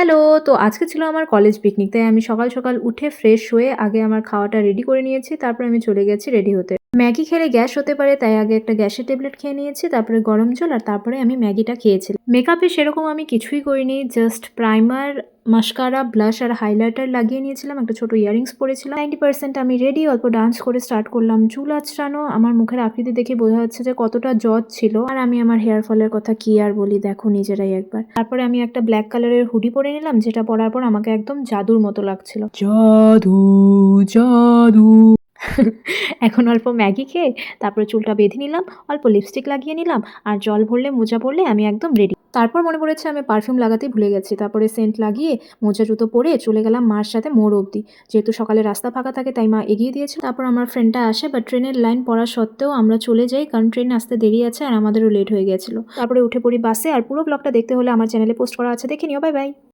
Hello! তো আজকে ছিল আমার কলেজ পিকনিক। তাই আমি সকাল, সকাল উঠে ফ্রেশ হয়ে আগে আমার খাওয়াটা রেডি করে নিয়েছি। তারপরে আমি চলে গেছি রেডি হতে। ম্যাগি খেলে গ্যাস হতে পারে তাই আগে একটা গ্যাসের ট্যাবলেট খেয়ে নিয়েছি। তারপরে গরম জল আর তারপরে আমি ম্যাগিটা খেয়েছিলাম। মেকআপে সেরকম আমি কিছুই করিনি। জাস্ট প্রাইমার, মাস্কারা, ব্লাশ আর হাইলাইটার লাগিয়ে নিয়েছিলাম। একটা ছোট ইয়ারিংস পরেছিলাম। 90% আমি রেডি। অল্প ডান্স করে স্টার্ট করলাম। চুল আঁচড়ানো। আমার মুখের আকৃতি দেখে বোঝা যাচ্ছে যে কতটা জজ ছিল। আর আমি আমার হেয়ার ফলের কথা কি আর বলি, দেখো নিজেরাই একবার। তারপরে আমি একটা ব্ল্যাক কালারের হুডি পরে নিলাম, যেটা পরার পর আমাকে একদম জাদুর মতো লাগছিল। জাদু, জাদু। এখন অল্প ম্যাগি খেয়ে তারপরে চুলটা বেঁধে নিলাম, অল্প লিপস্টিক লাগিয়ে নিলাম আর জল ভরলে মোজা পরলে আমি একদম রেডি। তারপর মনে পড়েছে আমি পারফিউম লাগাতেই ভুলে গেছি। তারপরে সেন্ট লাগিয়ে মোজা জুতো পরে চলে গেলাম মার সাথে মোড় অবধি। যেহেতু সকালে রাস্তা ফাঁকা থাকে তাই মা এগিয়ে দিয়েছিল। তারপর আমার ফ্রেন্ডটা আসে, বাট ট্রেনের লাইন পড়া সত্ত্বেও আমরা চলে যাই, কারণ ট্রেন আসতে দেরি আছে আর আমাদেরও লেট হয়ে গেছিল। তারপরে উঠে পড়ি বাসে। আর পুরো ব্লগটা দেখতে হলে আমার চ্যানেলে পোস্ট করা আছে, দেখে নিও। Bye bye.